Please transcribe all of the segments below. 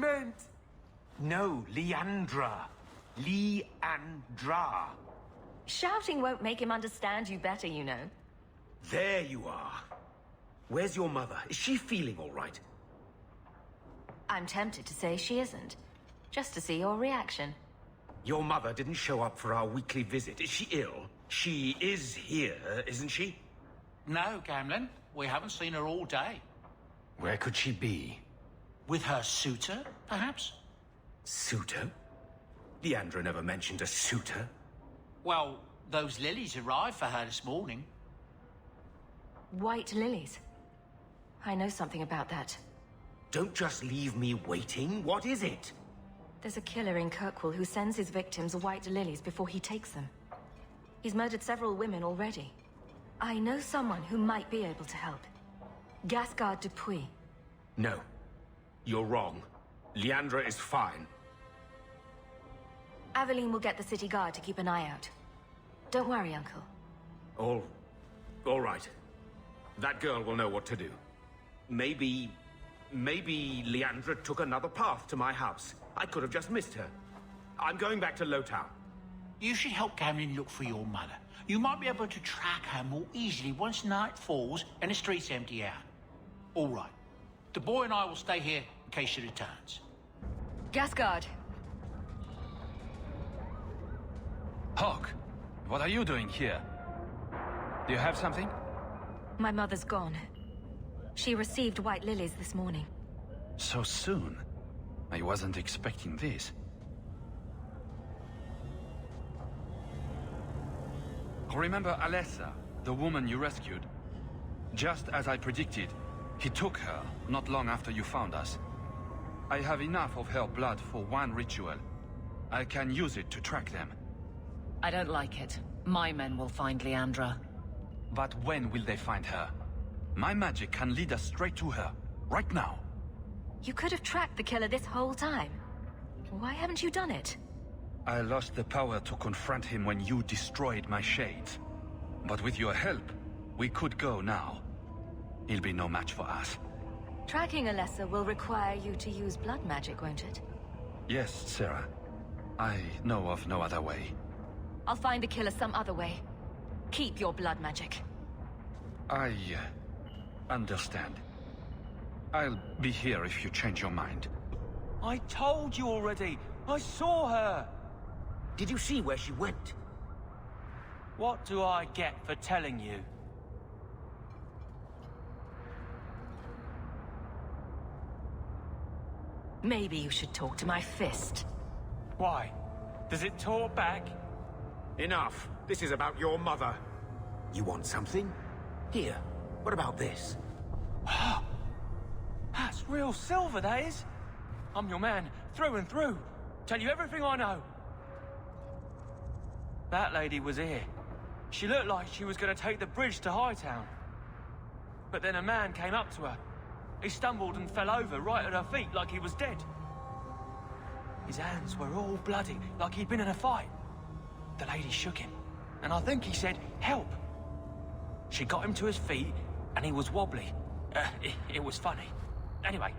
meant... No, Leandra. Leandra. Shouting won't make him understand you better, you know. There you are. Where's your mother? Is she feeling all right? I'm tempted to say she isn't. Just to see your reaction. Your mother didn't show up for our weekly visit. Is she ill? She is here, isn't she? No, Gamlen. We haven't seen her all day. Where could she be? With her suitor, perhaps? Suitor? Leandra never mentioned a suitor. Well, those lilies arrived for her this morning. White lilies. I know something about that. Don't just leave me waiting. What is it? There's a killer in Kirkwall who sends his victims white lilies before he takes them. He's murdered several women already. I know someone who might be able to help. Gasgard Dupuis. No. You're wrong. Leandra is fine. Aveline will get the city guard to keep an eye out. Don't worry, Uncle. All right. That girl will know what to do. Maybe Leandra took another path to my house. I could have just missed her. I'm going back to Lowtown. You should help Gamlen look for your mother. You might be able to track her more easily once night falls and the streets empty out. All right. The boy and I will stay here in case she returns. Gasgard! Hawk, what are you doing here? Do you have something? My mother's gone. She received white lilies this morning. So soon? I wasn't expecting this. Remember Alessa, the woman you rescued? Just as I predicted, he took her not long after you found us. I have enough of her blood for one ritual. I can use it to track them. I don't like it. My men will find Leandra. But when will they find her? My magic can lead us straight to her, right now. You could have tracked the killer this whole time. Why haven't you done it? I lost the power to confront him when you destroyed my shades. But with your help, we could go now. He'll be no match for us. Tracking Alessa will require you to use blood magic, won't it? Yes, Sarah. I know of no other way. I'll find the killer some other way. Keep your blood magic. I understand. I'll be here if you change your mind. I told you already! I saw her! Did you see where she went? What do I get for telling you? Maybe you should talk to my fist. Why? Does it talk back? Enough. This is about your mother. You want something? Here. What about this? That's real silver, that is. I'm your man, through and through. Tell you everything I know. That lady was here. She looked like she was going to take the bridge to Hightown. But then a man came up to her. He stumbled and fell over right at her feet like he was dead. His hands were all bloody, like he'd been in a fight. The lady shook him, and I think he said, "Help." She got him to his feet, and he was wobbly. It was funny. Anyway,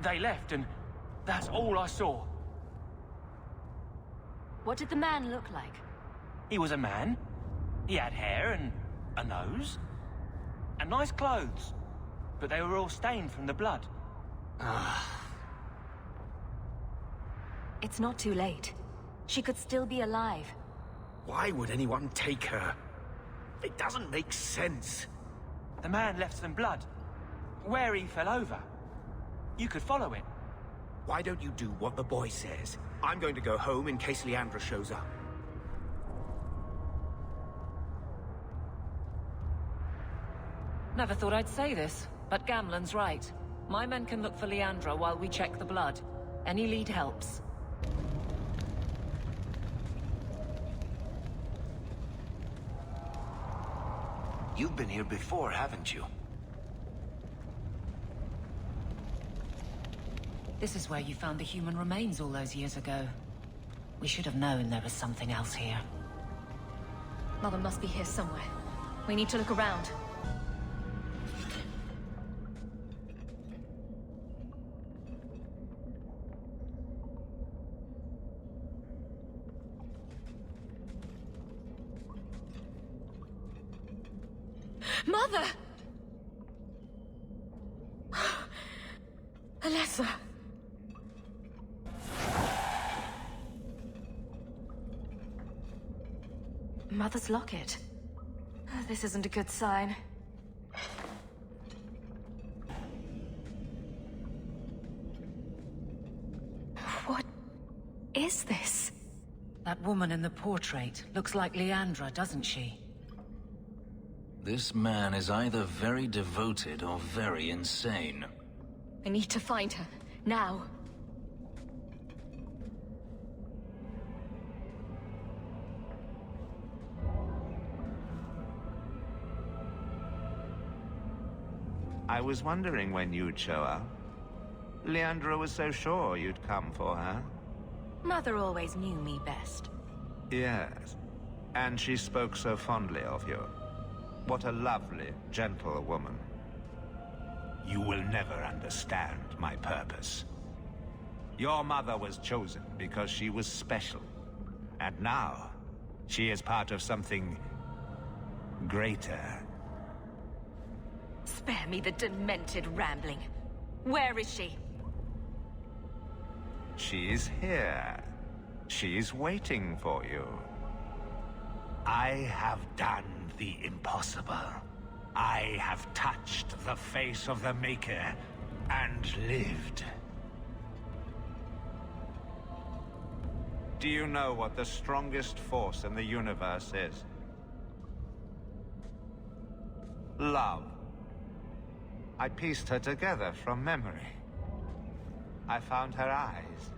they left, and that's all I saw. What did the man look like? He was a man. He had hair and a nose. And nice clothes. But they were all stained from the blood. It's not too late. She could still be alive. Why would anyone take her? It doesn't make sense. The man left some blood. Where he fell over. You could follow it. Why don't you do what the boy says? I'm going to go home in case Leandra shows up. Never thought I'd say this, but Gamlen's right. My men can look for Leandra while we check the blood. Any lead helps. You've been here before, haven't you? This is where you found the human remains all those years ago. We should have known there was something else here. Mother must be here somewhere. We need to look around. Mother! Alessa! Mother's locket. This isn't a good sign. What is this? That woman in the portrait looks like Leandra, doesn't she? This man is either very devoted or very insane. I need to find her. Now. I was wondering when you'd show up. Leandra was so sure you'd come for her. Mother always knew me best. Yes. And she spoke so fondly of you. What a lovely, gentle woman. You will never understand my purpose. Your mother was chosen because she was special. And now, she is part of something greater. Spare me the demented rambling. Where is she? She's here. She's waiting for you. I have done the impossible. I have touched the face of the Maker and lived. Do you know what the strongest force in the universe is? Love. I pieced her together from memory. I found her eyes,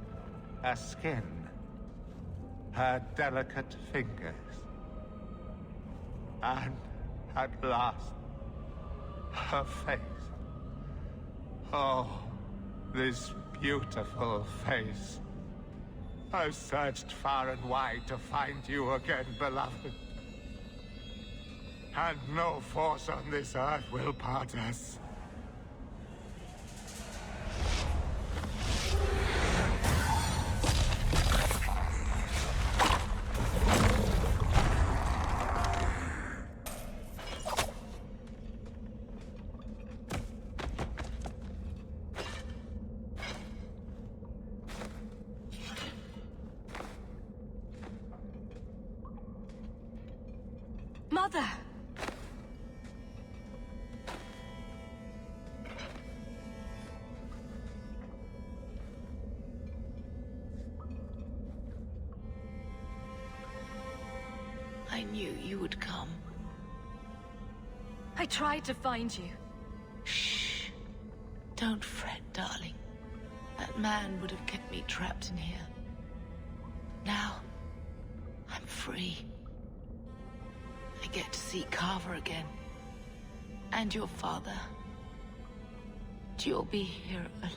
her skin, her delicate fingers. And at last, her face. Oh, this beautiful face. I've searched far and wide to find you again, beloved. And no force on this earth will part us. Mother! I knew you would come. I tried to find you. Shh. Don't fret, darling. That man would have kept me trapped in here. Now, I'm free. I get to see Carver again. And your father. You'll be here alone.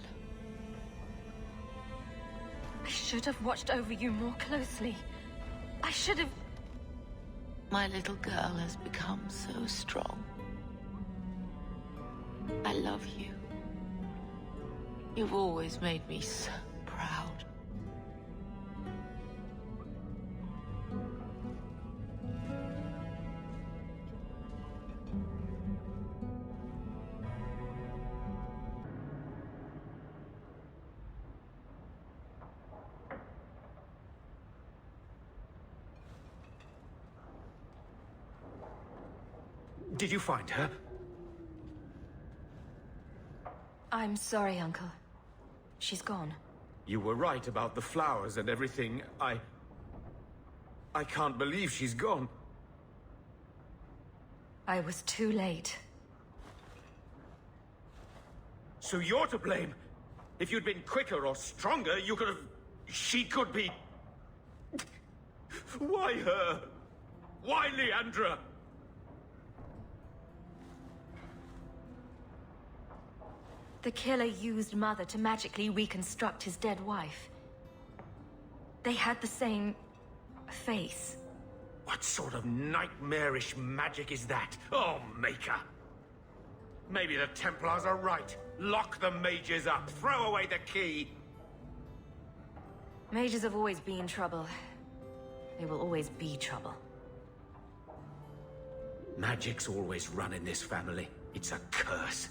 I should have watched over you more closely. I should have... My little girl has become so strong. I love you. You've always made me so proud. Did you find her? I'm sorry, Uncle. She's gone. You were right about the flowers and everything. I can't believe she's gone. I was too late. So you're to blame. If you'd been quicker or stronger, you could have... She could be... Why her? Why Leandra? The killer used Mother to magically reconstruct his dead wife. They had the same... face. What sort of nightmarish magic is that? Oh, Maker! Maybe the Templars are right. Lock the mages up. Throw away the key. Mages have always been trouble. They will always be trouble. Magic's always run in this family. It's a curse.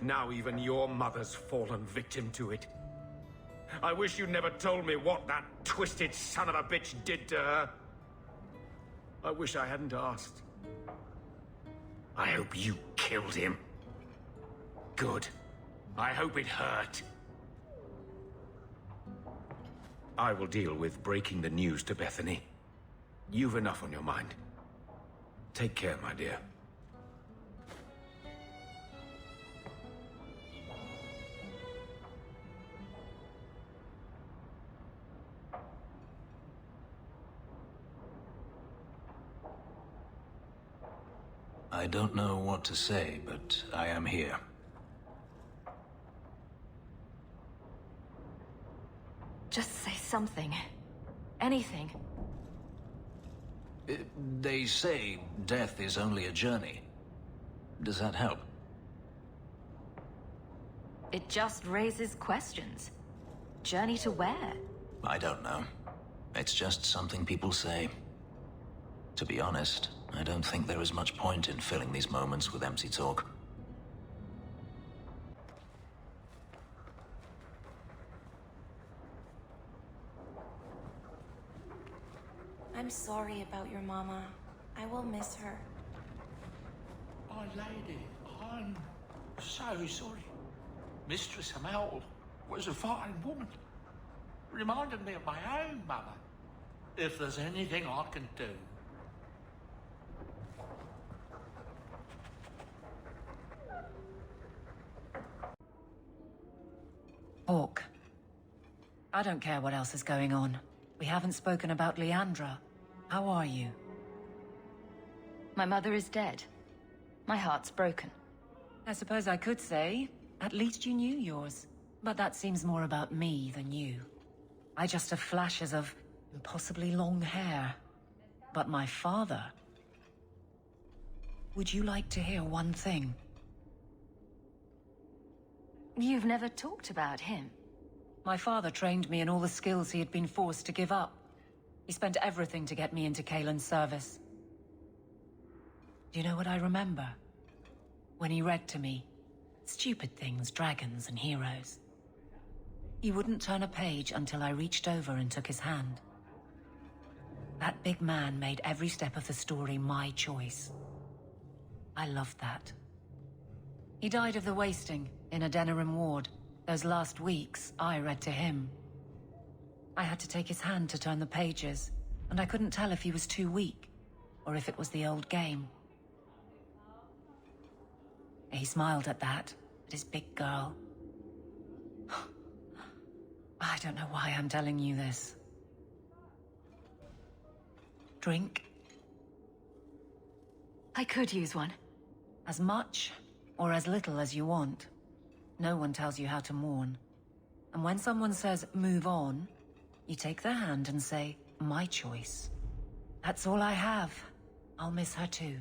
Now even your mother's fallen victim to it. I wish you never told me what that twisted son of a bitch did to her. I wish I hadn't asked. I hope you killed him. Good. I hope it hurt. I will deal with breaking the news to Bethany. You've enough on your mind. Take care, my dear. I don't know what to say, but I am here. Just say something. Anything. They say death is only a journey. Does that help? It just raises questions. Journey to where? I don't know. It's just something people say. To be honest, I don't think there is much point in filling these moments with empty talk. I'm sorry about your mama. I will miss her. My lady, I'm so sorry. Mistress Amel was a fine woman. Reminded me of my own mother. If there's anything I can do. Hawke. I don't care what else is going on. We haven't spoken about Leandra. How are you? My mother is dead. My heart's broken. I suppose I could say, at least you knew yours. But that seems more about me than you. I just have flashes of impossibly long hair. But my father... Would you like to hear one thing? You've never talked about him. My father trained me in all the skills he had been forced to give up. He spent everything to get me into Cailan's service. Do you know what I remember? When he read to me, stupid things, dragons and heroes. He wouldn't turn a page until I reached over and took his hand. That big man made every step of the story my choice. I loved that. He died of the wasting in Adeniram ward. Those last weeks, I read to him. I had to take his hand to turn the pages, and I couldn't tell if he was too weak, or if it was the old game. He smiled at that, at his big girl. I don't know why I'm telling you this. Drink? I could use one. As much or as little as you want. No one tells you how to mourn. And when someone says, move on, you take their hand and say, my choice. That's all I have. I'll miss her too.